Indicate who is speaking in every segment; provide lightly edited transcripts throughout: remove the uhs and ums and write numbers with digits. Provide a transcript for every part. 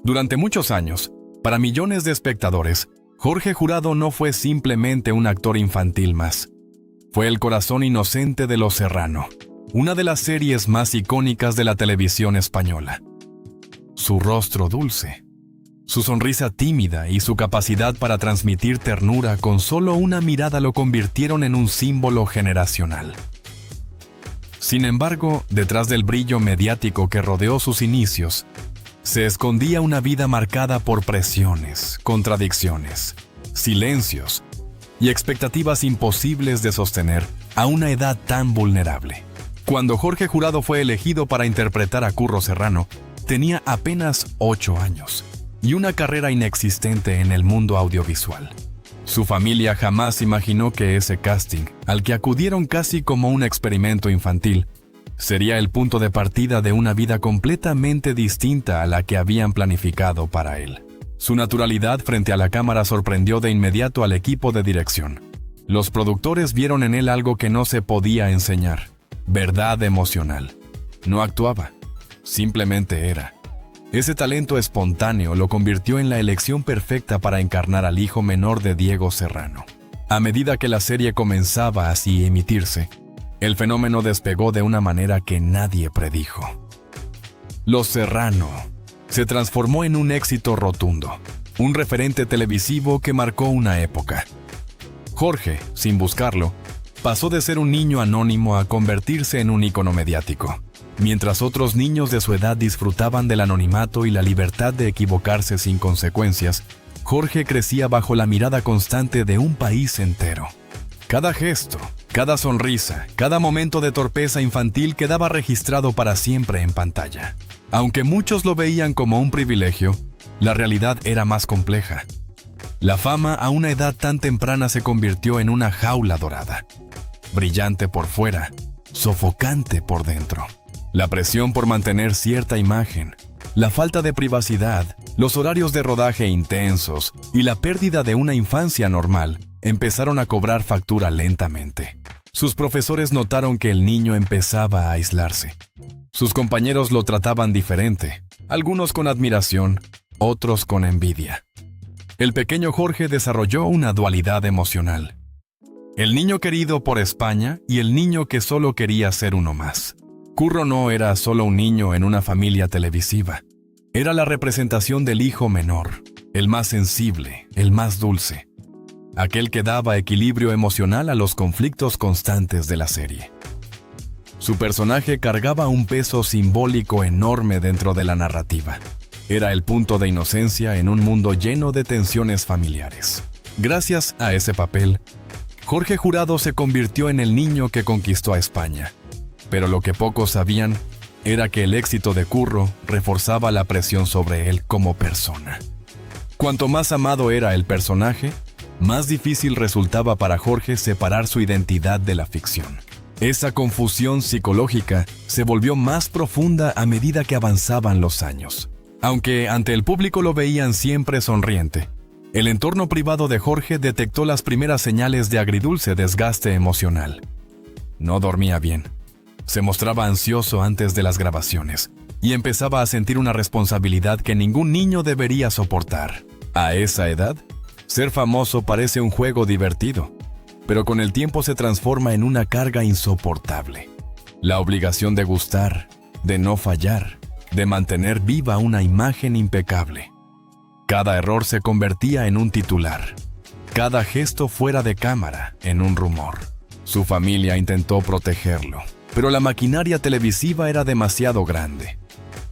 Speaker 1: Durante muchos años, para millones de espectadores, Jorge Jurado no fue simplemente un actor infantil más. Fue el corazón inocente de Los Serrano, una de las series más icónicas de la televisión española. Su rostro dulce, su sonrisa tímida y su capacidad para transmitir ternura con solo una mirada lo convirtieron en un símbolo generacional. Sin embargo, detrás del brillo mediático que rodeó sus inicios, se escondía una vida marcada por presiones, contradicciones, silencios y expectativas imposibles de sostener a una edad tan vulnerable. Cuando Jorge Jurado fue elegido para interpretar a Curro Serrano, tenía apenas 8 años y una carrera inexistente en el mundo audiovisual. Su familia jamás imaginó que ese casting, al que acudieron casi como un experimento infantil, sería el punto de partida de una vida completamente distinta a la que habían planificado para él. Su naturalidad frente a la cámara sorprendió de inmediato al equipo de dirección. Los productores vieron en él algo que no se podía enseñar: verdad emocional. No actuaba, simplemente era. Ese talento espontáneo lo convirtió en la elección perfecta para encarnar al hijo menor de Diego Serrano. A medida que la serie comenzaba así a emitirse, el fenómeno despegó de una manera que nadie predijo. Los Serrano se transformó en un éxito rotundo, un referente televisivo que marcó una época. Jorge, sin buscarlo, pasó de ser un niño anónimo a convertirse en un ícono mediático. Mientras otros niños de su edad disfrutaban del anonimato y la libertad de equivocarse sin consecuencias, Jorge crecía bajo la mirada constante de un país entero. Cada gesto, cada sonrisa, cada momento de torpeza infantil quedaba registrado para siempre en pantalla. Aunque muchos lo veían como un privilegio, la realidad era más compleja. La fama a una edad tan temprana se convirtió en una jaula dorada, brillante por fuera, sofocante por dentro. La presión por mantener cierta imagen, la falta de privacidad, los horarios de rodaje intensos y la pérdida de una infancia normal empezaron a cobrar factura lentamente. Sus profesores notaron que el niño empezaba a aislarse. Sus compañeros lo trataban diferente, algunos con admiración, otros con envidia. El pequeño Jorge desarrolló una dualidad emocional: el niño querido por España y el niño que solo quería ser uno más. Curro no era solo un niño en una familia televisiva. Era la representación del hijo menor, el más sensible, el más dulce, aquel que daba equilibrio emocional a los conflictos constantes de la serie. Su personaje cargaba un peso simbólico enorme dentro de la narrativa. Era el punto de inocencia en un mundo lleno de tensiones familiares. Gracias a ese papel, Jorge Jurado se convirtió en el niño que conquistó a España. Pero lo que pocos sabían era que el éxito de Curro reforzaba la presión sobre él como persona. Cuanto más amado era el personaje, más difícil resultaba para Jorge separar su identidad de la ficción. Esa confusión psicológica se volvió más profunda a medida que avanzaban los años. Aunque ante el público lo veían siempre sonriente, el entorno privado de Jorge detectó las primeras señales de agridulce desgaste emocional. No dormía bien. Se mostraba ansioso antes de las grabaciones y empezaba a sentir una responsabilidad que ningún niño debería soportar. A esa edad, ser famoso parece un juego divertido, pero con el tiempo se transforma en una carga insoportable. La obligación de gustar, de no fallar, de mantener viva una imagen impecable. Cada error se convertía en un titular, cada gesto fuera de cámara en un rumor. Su familia intentó protegerlo, pero la maquinaria televisiva era demasiado grande.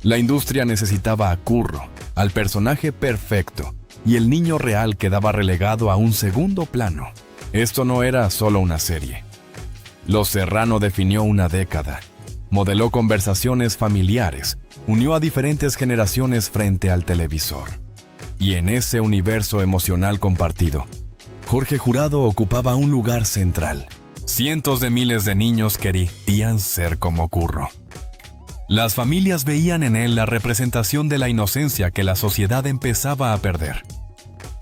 Speaker 1: La industria necesitaba a Curro, al personaje perfecto, y el niño real quedaba relegado a un segundo plano. Esto no era solo una serie. Los Serrano definió una década, modeló conversaciones familiares, unió a diferentes generaciones frente al televisor. Y en ese universo emocional compartido, Jorge Jurado ocupaba un lugar central. Cientos de miles de niños querían ser como Curro. Las familias veían en él la representación de la inocencia que la sociedad empezaba a perder.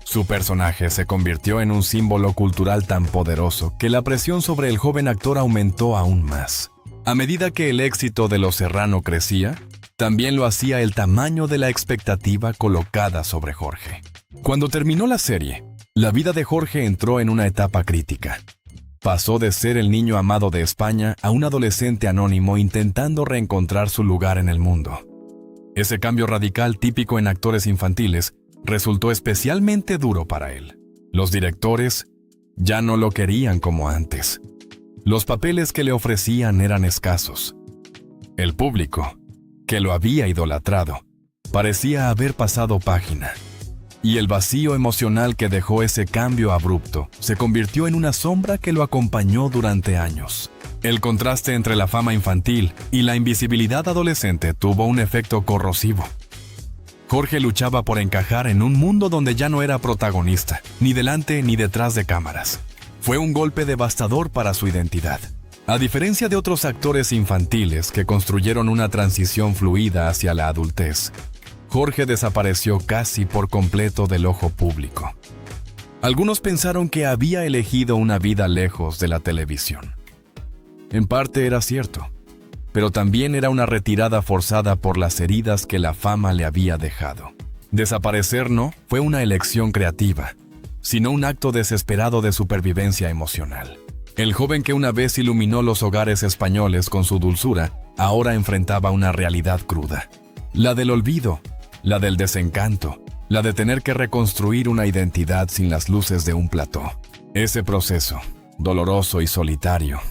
Speaker 1: Su personaje se convirtió en un símbolo cultural tan poderoso que la presión sobre el joven actor aumentó aún más. A medida que el éxito de Los Serrano crecía, También lo hacía el tamaño de la expectativa colocada sobre Jorge. Cuando terminó la serie, la vida de Jorge entró en una etapa crítica. Pasó de ser el niño amado de España a un adolescente anónimo intentando reencontrar su lugar en el mundo. Ese cambio radical típico en actores infantiles resultó especialmente duro para él. Los directores ya no lo querían como antes. Los papeles que le ofrecían eran escasos. El público, que lo había idolatrado, parecía haber pasado página. Y el vacío emocional que dejó ese cambio abrupto se convirtió en una sombra que lo acompañó durante años. El contraste entre la fama infantil y la invisibilidad adolescente tuvo un efecto corrosivo. Jorge luchaba por encajar en un mundo donde ya no era protagonista, ni delante ni detrás de cámaras. Fue un golpe devastador para su identidad. A diferencia de otros actores infantiles que construyeron una transición fluida hacia la adultez, Jorge desapareció casi por completo del ojo público. Algunos pensaron que había elegido una vida lejos de la televisión. En parte era cierto, pero también era una retirada forzada por las heridas que la fama le había dejado. Desaparecer no fue una elección creativa, sino un acto desesperado de supervivencia emocional. El joven que una vez iluminó los hogares españoles con su dulzura, ahora enfrentaba una realidad cruda. La del olvido, la del desencanto, la de tener que reconstruir una identidad sin las luces de un plató. Ese proceso, doloroso y solitario,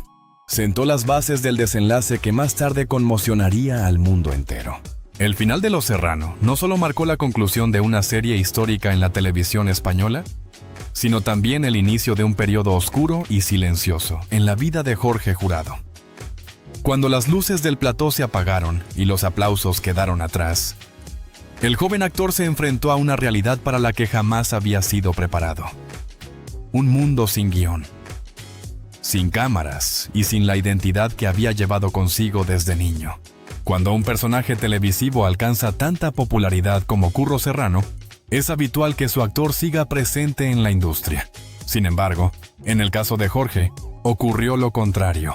Speaker 1: sentó las bases del desenlace que más tarde conmocionaría al mundo entero. El final de Los Serrano no solo marcó la conclusión de una serie histórica en la televisión española, sino también el inicio de un periodo oscuro y silencioso en la vida de Jorge Jurado. Cuando las luces del plató se apagaron y los aplausos quedaron atrás, el joven actor se enfrentó a una realidad para la que jamás había sido preparado. Un mundo sin guión, sin cámaras y sin la identidad que había llevado consigo desde niño. Cuando un personaje televisivo alcanza tanta popularidad como Curro Serrano, es habitual que su actor siga presente en la industria. Sin embargo, en el caso de Jorge, ocurrió lo contrario.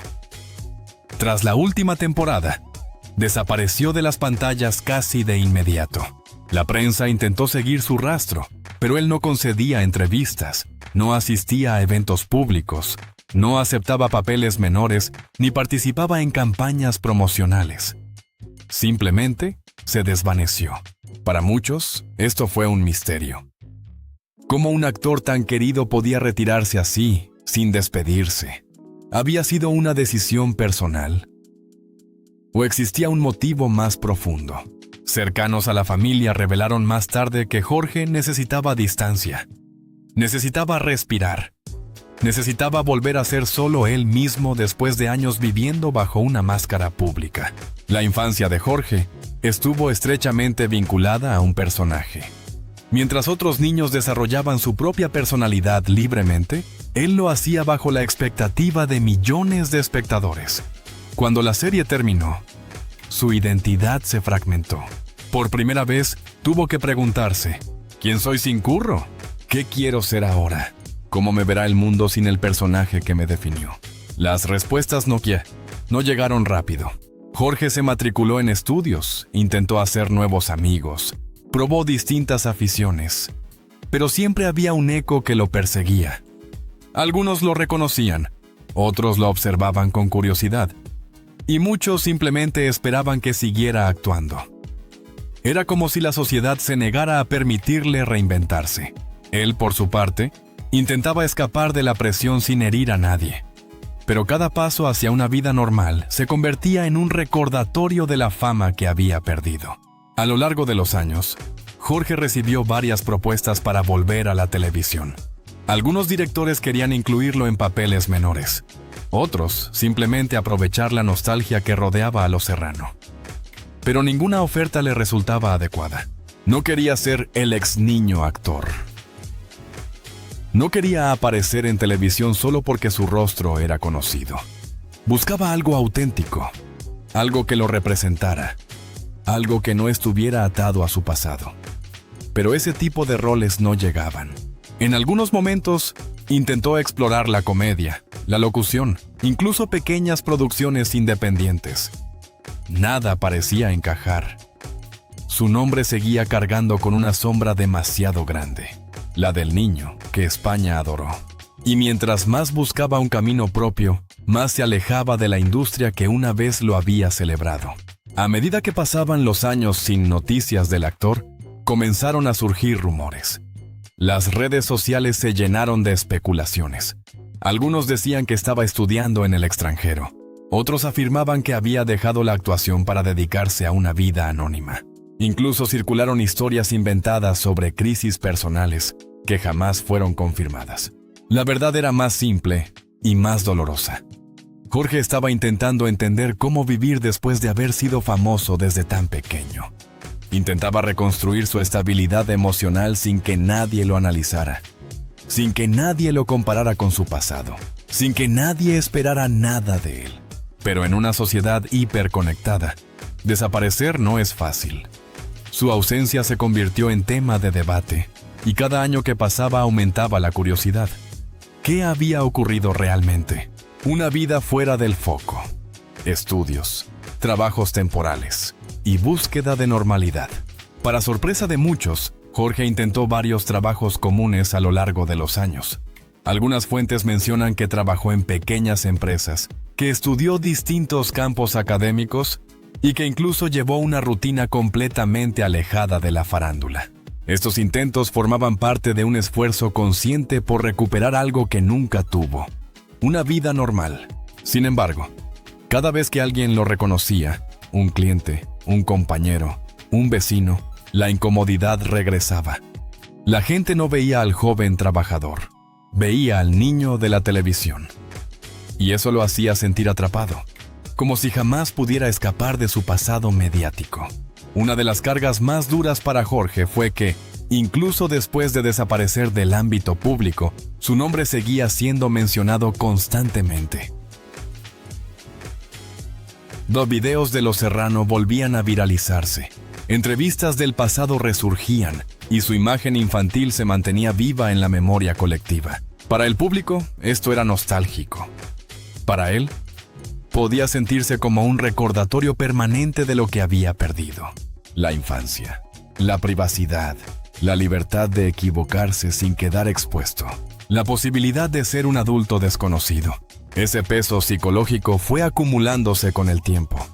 Speaker 1: Tras la última temporada, desapareció de las pantallas casi de inmediato. La prensa intentó seguir su rastro, pero él no concedía entrevistas, no asistía a eventos públicos, no aceptaba papeles menores ni participaba en campañas promocionales. Simplemente se desvaneció. Para muchos, esto fue un misterio. ¿Cómo un actor tan querido podía retirarse así, sin despedirse? ¿Había sido una decisión personal? ¿O existía un motivo más profundo? Cercanos a la familia revelaron más tarde que Jorge necesitaba distancia. Necesitaba respirar. Necesitaba volver a ser solo él mismo después de años viviendo bajo una máscara pública. La infancia de Jorge estuvo estrechamente vinculada a un personaje. Mientras otros niños desarrollaban su propia personalidad libremente, él lo hacía bajo la expectativa de millones de espectadores. Cuando la serie terminó, su identidad se fragmentó. Por primera vez, tuvo que preguntarse, ¿quién soy sin Curro? ¿Qué quiero ser ahora? ¿Cómo me verá el mundo sin el personaje que me definió? Las respuestas no llegaron rápido. Jorge se matriculó en estudios, intentó hacer nuevos amigos, probó distintas aficiones, pero siempre había un eco que lo perseguía. Algunos lo reconocían, otros lo observaban con curiosidad, y muchos simplemente esperaban que siguiera actuando. Era como si la sociedad se negara a permitirle reinventarse. Él, por su parte, intentaba escapar de la presión sin herir a nadie. Pero cada paso hacia una vida normal se convertía en un recordatorio de la fama que había perdido. A lo largo de los años, Jorge recibió varias propuestas para volver a la televisión. Algunos directores querían incluirlo en papeles menores. Otros, simplemente aprovechar la nostalgia que rodeaba a Los Serrano. Pero ninguna oferta le resultaba adecuada. No quería ser el ex niño actor. No quería aparecer en televisión solo porque su rostro era conocido. Buscaba algo auténtico, algo que lo representara, algo que no estuviera atado a su pasado. Pero ese tipo de roles no llegaban. En algunos momentos, intentó explorar la comedia, la locución, incluso pequeñas producciones independientes. Nada parecía encajar. su nombre seguía cargando con una sombra demasiado grande, la del niño que España adoró. Y mientras más buscaba un camino propio, más se alejaba de la industria que una vez lo había celebrado. A medida que pasaban los años sin noticias del actor, comenzaron a surgir rumores. Las redes sociales se llenaron de especulaciones. Algunos decían que estaba estudiando en el extranjero. Otros afirmaban que había dejado la actuación para dedicarse a una vida anónima. Incluso circularon historias inventadas sobre crisis personales que jamás fueron confirmadas. La verdad era más simple y más dolorosa. Jorge estaba intentando entender cómo vivir después de haber sido famoso desde tan pequeño. Intentaba reconstruir su estabilidad emocional sin que nadie lo analizara, sin que nadie lo comparara con su pasado, sin que nadie esperara nada de él. Pero en una sociedad hiperconectada, desaparecer no es fácil. Su ausencia se convirtió en tema de debate, y cada año que pasaba aumentaba la curiosidad. ¿Qué había ocurrido realmente? Una vida fuera del foco, estudios, trabajos temporales y búsqueda de normalidad. Para sorpresa de muchos, Jorge intentó varios trabajos comunes a lo largo de los años. Algunas fuentes mencionan que trabajó en pequeñas empresas, que estudió distintos campos académicos y que incluso llevó una rutina completamente alejada de la farándula. Estos intentos formaban parte de un esfuerzo consciente por recuperar algo que nunca tuvo, una vida normal. Sin embargo, cada vez que alguien lo reconocía, un cliente, un compañero, un vecino, la incomodidad regresaba. La gente no veía al joven trabajador, veía al niño de la televisión. Y eso lo hacía sentir atrapado, como si jamás pudiera escapar de su pasado mediático. Una de las cargas más duras para Jorge fue que, incluso después de desaparecer del ámbito público, su nombre seguía siendo mencionado constantemente. Los videos de Los Serrano volvían a viralizarse. Entrevistas del pasado resurgían y su imagen infantil se mantenía viva en la memoria colectiva. Para el público, esto era nostálgico. Para él, podía sentirse como un recordatorio permanente de lo que había perdido. La infancia, la privacidad, la libertad de equivocarse sin quedar expuesto, la posibilidad de ser un adulto desconocido. Ese peso psicológico fue acumulándose con el tiempo.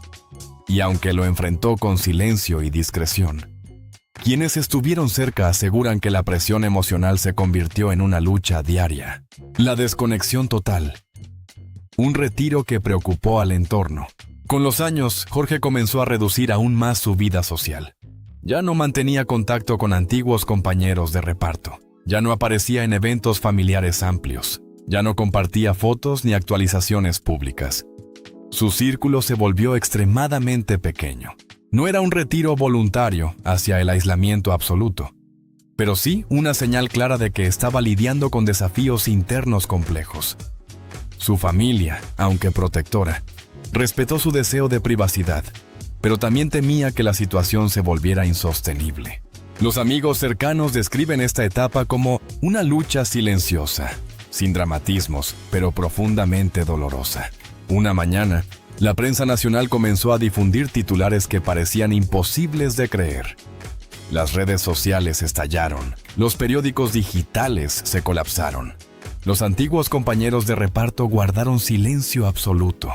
Speaker 1: Y aunque lo enfrentó con silencio y discreción, quienes estuvieron cerca aseguran que la presión emocional se convirtió en una lucha diaria. La desconexión total. Un retiro que preocupó al entorno. Con los años, Jorge comenzó a reducir aún más su vida social. Ya no mantenía contacto con antiguos compañeros de reparto. Ya no aparecía en eventos familiares amplios. Ya no compartía fotos ni actualizaciones públicas. Su círculo se volvió extremadamente pequeño. No era un retiro voluntario hacia el aislamiento absoluto, pero sí una señal clara de que estaba lidiando con desafíos internos complejos. Su familia, aunque protectora, respetó su deseo de privacidad, pero también temía que la situación se volviera insostenible. Los amigos cercanos describen esta etapa como una lucha silenciosa, sin dramatismos, pero profundamente dolorosa. Una mañana, la prensa nacional comenzó a difundir titulares que parecían imposibles de creer. Las redes sociales estallaron, los periódicos digitales se colapsaron. Los antiguos compañeros de reparto guardaron silencio absoluto,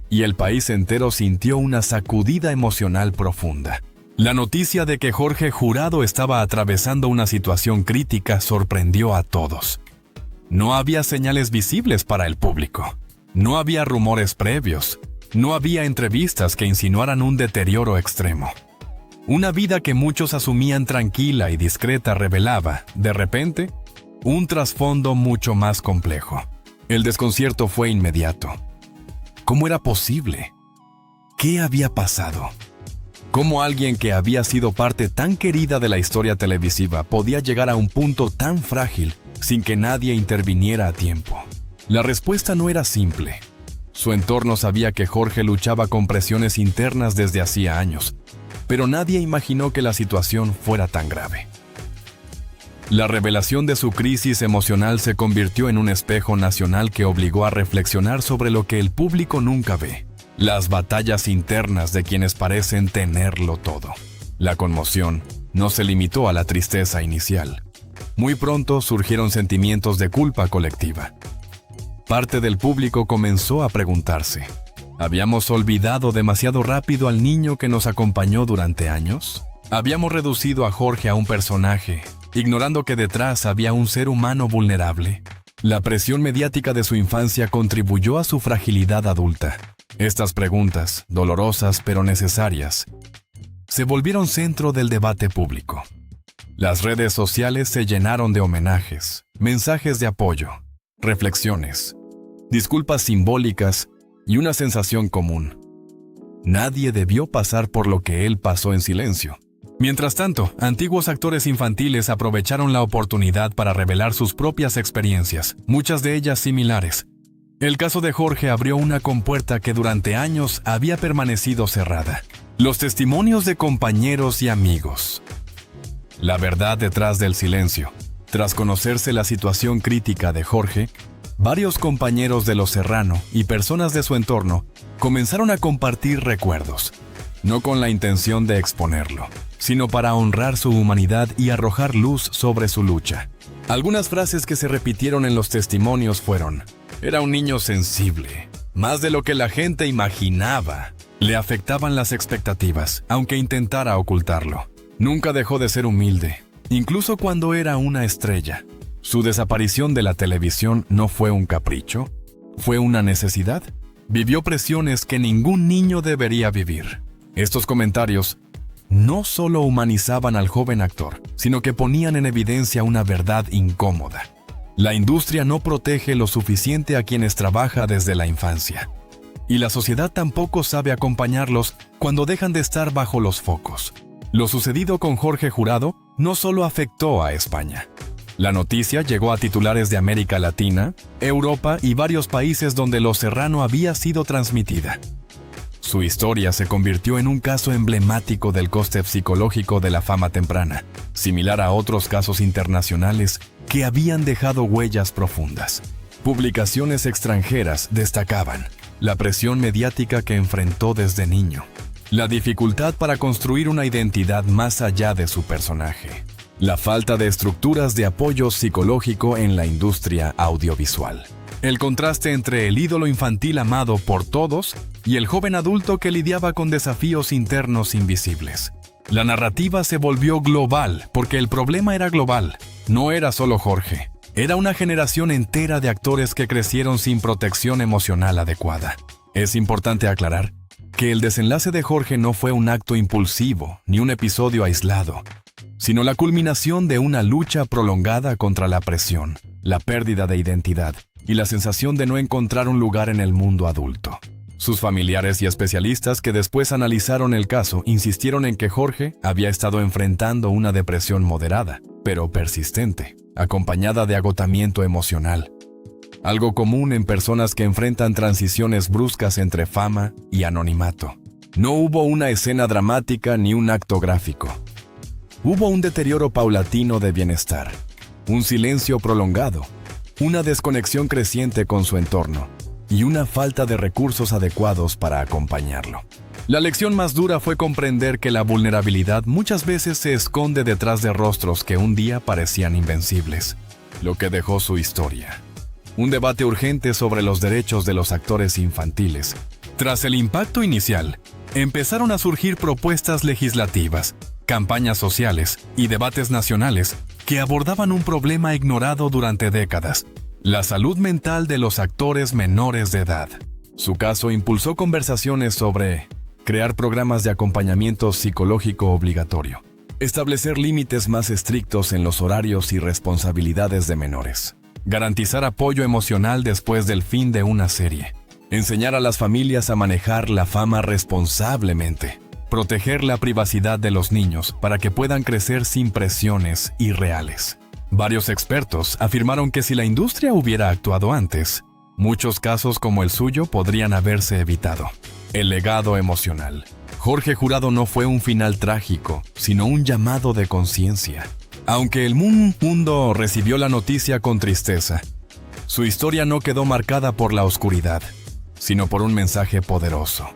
Speaker 1: y el país entero sintió una sacudida emocional profunda. La noticia de que Jorge Jurado estaba atravesando una situación crítica sorprendió a todos. No había señales visibles para el público. No había rumores previos. No había entrevistas que insinuaran un deterioro extremo. Una vida que muchos asumían tranquila y discreta revelaba, de repente, un trasfondo mucho más complejo. El desconcierto fue inmediato. ¿Cómo era posible? ¿Qué había pasado? ¿Cómo alguien que había sido parte tan querida de la historia televisiva podía llegar a un punto tan frágil sin que nadie interviniera a tiempo? La respuesta no era simple. Su entorno sabía que Jorge luchaba con presiones internas desde hacía años, pero nadie imaginó que la situación fuera tan grave. La revelación de su crisis emocional se convirtió en un espejo nacional que obligó a reflexionar sobre lo que el público nunca ve: las batallas internas de quienes parecen tenerlo todo. La conmoción no se limitó a la tristeza inicial. Muy pronto surgieron sentimientos de culpa colectiva. Parte del público comenzó a preguntarse: ¿habíamos olvidado demasiado rápido al niño que nos acompañó durante años? ¿Habíamos reducido a Jorge a un personaje, ignorando que detrás había un ser humano vulnerable? La presión mediática de su infancia contribuyó a su fragilidad adulta. Estas preguntas, dolorosas pero necesarias, se volvieron centro del debate público. Las redes sociales se llenaron de homenajes, mensajes de apoyo, reflexiones, disculpas simbólicas y una sensación común: nadie debió pasar por lo que él pasó en silencio. Mientras tanto, antiguos actores infantiles aprovecharon la oportunidad para revelar sus propias experiencias, muchas de ellas similares. El caso de Jorge abrió una compuerta que durante años había permanecido cerrada: los testimonios de compañeros y amigos. La verdad detrás del silencio. Tras conocerse la situación crítica de Jorge, varios compañeros de Los Serrano y personas de su entorno comenzaron a compartir recuerdos, no con la intención de exponerlo, sino para honrar su humanidad y arrojar luz sobre su lucha. Algunas frases que se repitieron en los testimonios fueron: era un niño sensible, más de lo que la gente imaginaba. Le afectaban las expectativas, aunque intentara ocultarlo. Nunca dejó de ser humilde, incluso cuando era una estrella. Su desaparición de la televisión no fue un capricho, fue una necesidad. Vivió presiones que ningún niño debería vivir. Estos comentarios no solo humanizaban al joven actor, sino que ponían en evidencia una verdad incómoda. La industria no protege lo suficiente a quienes trabajan desde la infancia. Y la sociedad tampoco sabe acompañarlos cuando dejan de estar bajo los focos. Lo sucedido con Jorge Jurado no solo afectó a España. La noticia llegó a titulares de América Latina, Europa y varios países donde Los Serrano había sido transmitida. Su historia se convirtió en un caso emblemático del coste psicológico de la fama temprana, similar a otros casos internacionales que habían dejado huellas profundas. Publicaciones extranjeras destacaban la presión mediática que enfrentó desde niño, la dificultad para construir una identidad más allá de su personaje, la falta de estructuras de apoyo psicológico en la industria audiovisual, el contraste entre el ídolo infantil amado por todos y el joven adulto que lidiaba con desafíos internos invisibles. La narrativa se volvió global porque el problema era global. No era solo Jorge, era una generación entera de actores que crecieron sin protección emocional adecuada. Es importante aclarar que el desenlace de Jorge no fue un acto impulsivo ni un episodio aislado, sino la culminación de una lucha prolongada contra la presión, la pérdida de identidad y la sensación de no encontrar un lugar en el mundo adulto. Sus familiares y especialistas que después analizaron el caso insistieron en que Jorge había estado enfrentando una depresión moderada, pero persistente, acompañada de agotamiento emocional. Algo común en personas que enfrentan transiciones bruscas entre fama y anonimato. No hubo una escena dramática ni un acto gráfico. Hubo un deterioro paulatino de bienestar, un silencio prolongado, una desconexión creciente con su entorno y una falta de recursos adecuados para acompañarlo. La lección más dura fue comprender que la vulnerabilidad muchas veces se esconde detrás de rostros que un día parecían invencibles, lo que dejó su historia. Un debate urgente sobre los derechos de los actores infantiles. Tras el impacto inicial, empezaron a surgir propuestas legislativas, campañas sociales y debates nacionales que abordaban un problema ignorado durante décadas: la salud mental de los actores menores de edad. Su caso impulsó conversaciones sobre crear programas de acompañamiento psicológico obligatorio, establecer límites más estrictos en los horarios y responsabilidades de menores, garantizar apoyo emocional después del fin de una serie, enseñar a las familias a manejar la fama responsablemente, proteger la privacidad de los niños para que puedan crecer sin presiones irreales. Varios expertos afirmaron que si la industria hubiera actuado antes, muchos casos como el suyo podrían haberse evitado. El legado emocional. Jorge Jurado no fue un final trágico, sino un llamado de conciencia. Aunque el mundo recibió la noticia con tristeza, su historia no quedó marcada por la oscuridad, sino por un mensaje poderoso.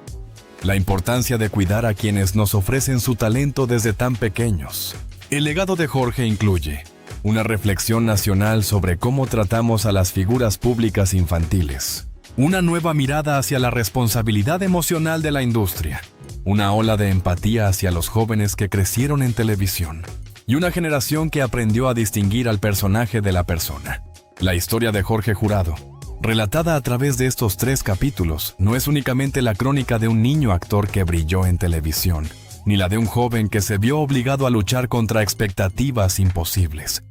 Speaker 1: la importancia de cuidar a quienes nos ofrecen su talento desde tan pequeños. El legado de Jorge incluye una reflexión nacional sobre cómo tratamos a las figuras públicas infantiles, una nueva mirada hacia la responsabilidad emocional de la industria, una ola de empatía hacia los jóvenes que crecieron en televisión, y una generación que aprendió a distinguir al personaje de la persona. La historia de Jorge Jurado, relatada a través de estos 3 capítulos, no es únicamente la crónica de un niño actor que brilló en televisión, ni la de un joven que se vio obligado a luchar contra expectativas imposibles.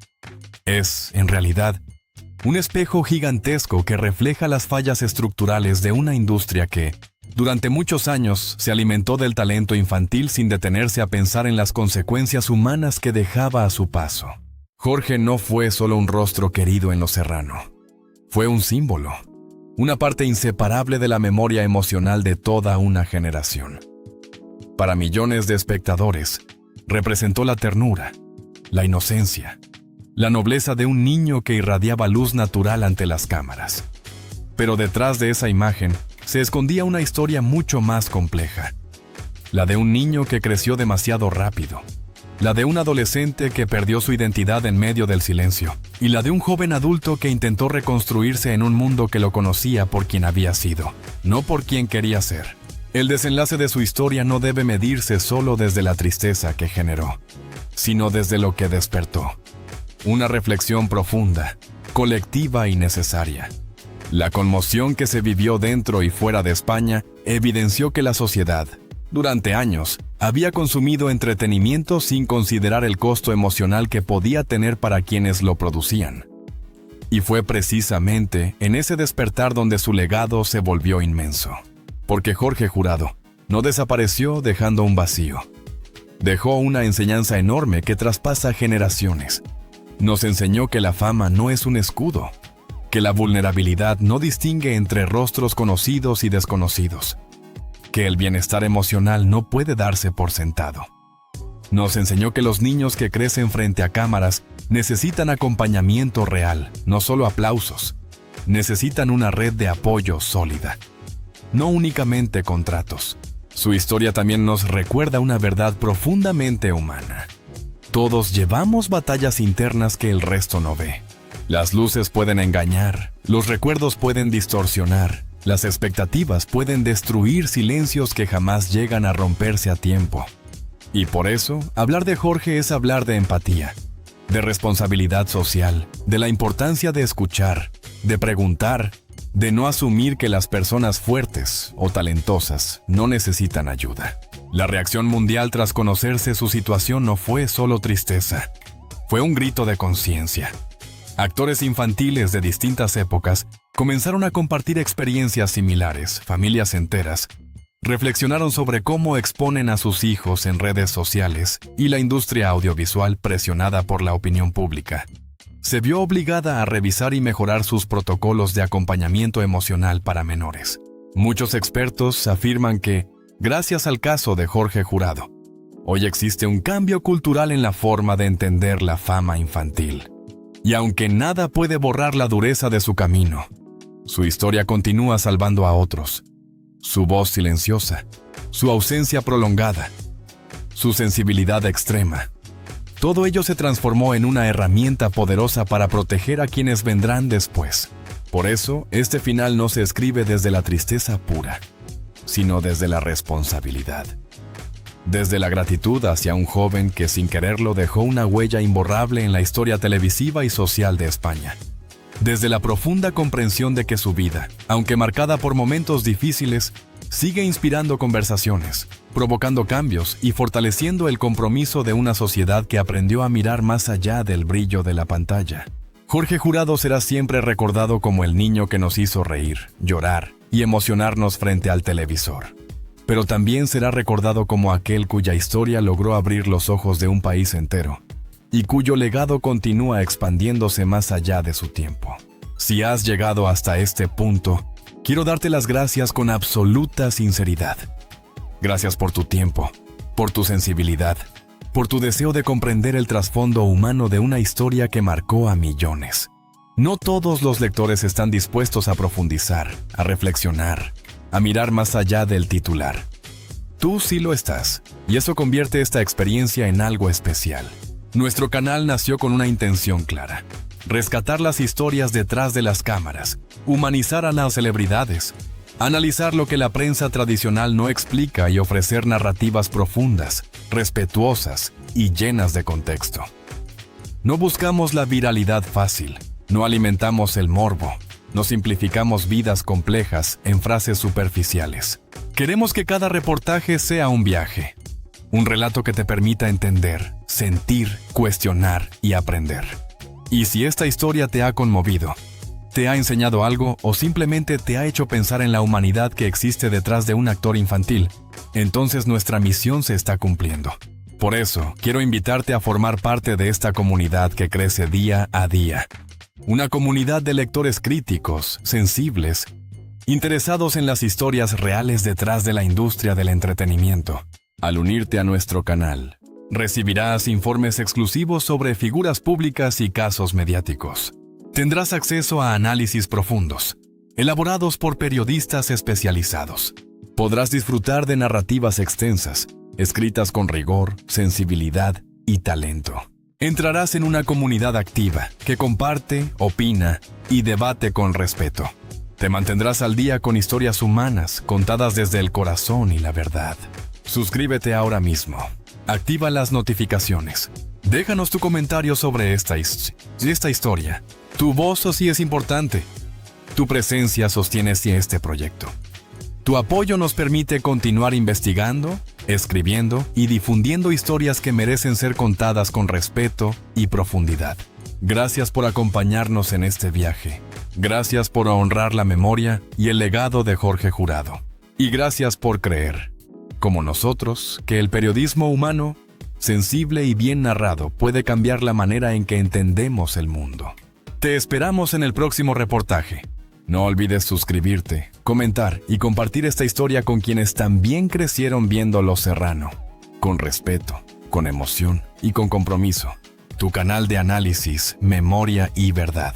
Speaker 1: Es, en realidad, un espejo gigantesco que refleja las fallas estructurales de una industria que, durante muchos años, se alimentó del talento infantil sin detenerse a pensar en las consecuencias humanas que dejaba a su paso. Jorge no fue solo un rostro querido en Los Serrano. Fue un símbolo, una parte inseparable de la memoria emocional de toda una generación. Para millones de espectadores, representó la ternura, la inocencia, la nobleza de un niño que irradiaba luz natural ante las cámaras. Pero detrás de esa imagen se escondía una historia mucho más compleja. La de un niño que creció demasiado rápido. La de un adolescente que perdió su identidad en medio del silencio. Y la de un joven adulto que intentó reconstruirse en un mundo que lo conocía por quien había sido, no por quien quería ser. El desenlace de su historia no debe medirse solo desde la tristeza que generó, sino desde lo que despertó. Una reflexión profunda, colectiva y necesaria. La conmoción que se vivió dentro y fuera de España evidenció que la sociedad, durante años, había consumido entretenimiento sin considerar el costo emocional que podía tener para quienes lo producían. Y fue precisamente en ese despertar donde su legado se volvió inmenso. Porque Jorge Jurado no desapareció dejando un vacío. Dejó una enseñanza enorme que traspasa generaciones. Nos enseñó que la fama no es un escudo, que la vulnerabilidad no distingue entre rostros conocidos y desconocidos, que el bienestar emocional no puede darse por sentado. Nos enseñó que los niños que crecen frente a cámaras necesitan acompañamiento real, no solo aplausos. Necesitan una red de apoyo sólida, no únicamente contratos. Su historia también nos recuerda una verdad profundamente humana. Todos llevamos batallas internas que el resto no ve. Las luces pueden engañar, los recuerdos pueden distorsionar, las expectativas pueden destruir silencios que jamás llegan a romperse a tiempo. Y por eso, hablar de Jorge es hablar de empatía, de responsabilidad social, de la importancia de escuchar, de preguntar, de no asumir que las personas fuertes o talentosas no necesitan ayuda. La reacción mundial tras conocerse su situación no fue solo tristeza, fue un grito de conciencia. Actores infantiles de distintas épocas comenzaron a compartir experiencias similares, familias enteras reflexionaron sobre cómo exponen a sus hijos en redes sociales y la industria audiovisual, presionada por la opinión pública, se vio obligada a revisar y mejorar sus protocolos de acompañamiento emocional para menores. Muchos expertos afirman que, gracias al caso de Jorge Jurado, hoy existe un cambio cultural en la forma de entender la fama infantil. Y aunque nada puede borrar la dureza de su camino, su historia continúa salvando a otros. Su voz silenciosa, su ausencia prolongada, su sensibilidad extrema. Todo ello se transformó en una herramienta poderosa para proteger a quienes vendrán después. Por eso, este final no se escribe desde la tristeza pura, sino desde la responsabilidad. Desde la gratitud hacia un joven que sin quererlo dejó una huella imborrable en la historia televisiva y social de España. Desde la profunda comprensión de que su vida, aunque marcada por momentos difíciles, sigue inspirando conversaciones, provocando cambios y fortaleciendo el compromiso de una sociedad que aprendió a mirar más allá del brillo de la pantalla. Jorge Jurado será siempre recordado como el niño que nos hizo reír, llorar y emocionarnos frente al televisor. Pero también será recordado como aquel cuya historia logró abrir los ojos de un país entero y cuyo legado continúa expandiéndose más allá de su tiempo. Si has llegado hasta este punto, quiero darte las gracias con absoluta sinceridad. Gracias por tu tiempo, por tu sensibilidad, por tu deseo de comprender el trasfondo humano de una historia que marcó a millones. No todos los lectores están dispuestos a profundizar, a reflexionar, a mirar más allá del titular. Tú sí lo estás, y eso convierte esta experiencia en algo especial. Nuestro canal nació con una intención clara: rescatar las historias detrás de las cámaras, humanizar a las celebridades, analizar lo que la prensa tradicional no explica y ofrecer narrativas profundas, respetuosas y llenas de contexto. No buscamos la viralidad fácil, no alimentamos el morbo, no simplificamos vidas complejas en frases superficiales. Queremos que cada reportaje sea un viaje, un relato que te permita entender, sentir, cuestionar y aprender. Y si esta historia te ha conmovido, te ha enseñado algo o simplemente te ha hecho pensar en la humanidad que existe detrás de un actor infantil, entonces nuestra misión se está cumpliendo. Por eso, quiero invitarte a formar parte de esta comunidad que crece día a día. Una comunidad de lectores críticos, sensibles, interesados en las historias reales detrás de la industria del entretenimiento. Al unirte a nuestro canal, recibirás informes exclusivos sobre figuras públicas y casos mediáticos. Tendrás acceso a análisis profundos, elaborados por periodistas especializados. Podrás disfrutar de narrativas extensas, escritas con rigor, sensibilidad y talento. Entrarás en una comunidad activa que comparte, opina y debate con respeto. Te mantendrás al día con historias humanas contadas desde el corazón y la verdad. Suscríbete ahora mismo. Activa las notificaciones. Déjanos tu comentario sobre esta historia. Tu voz sí es importante. Tu presencia sostiene este proyecto. Tu apoyo nos permite continuar investigando, escribiendo y difundiendo historias que merecen ser contadas con respeto y profundidad. Gracias por acompañarnos en este viaje. Gracias por honrar la memoria y el legado de Jorge Jurado. Y gracias por creer, como nosotros, que el periodismo humano, sensible y bien narrado, puede cambiar la manera en que entendemos el mundo. Te esperamos en el próximo reportaje. No olvides suscribirte, comentar y compartir esta historia con quienes también crecieron viendo Los Serrano. Con respeto, con emoción y con compromiso. Tu canal de análisis, memoria y verdad.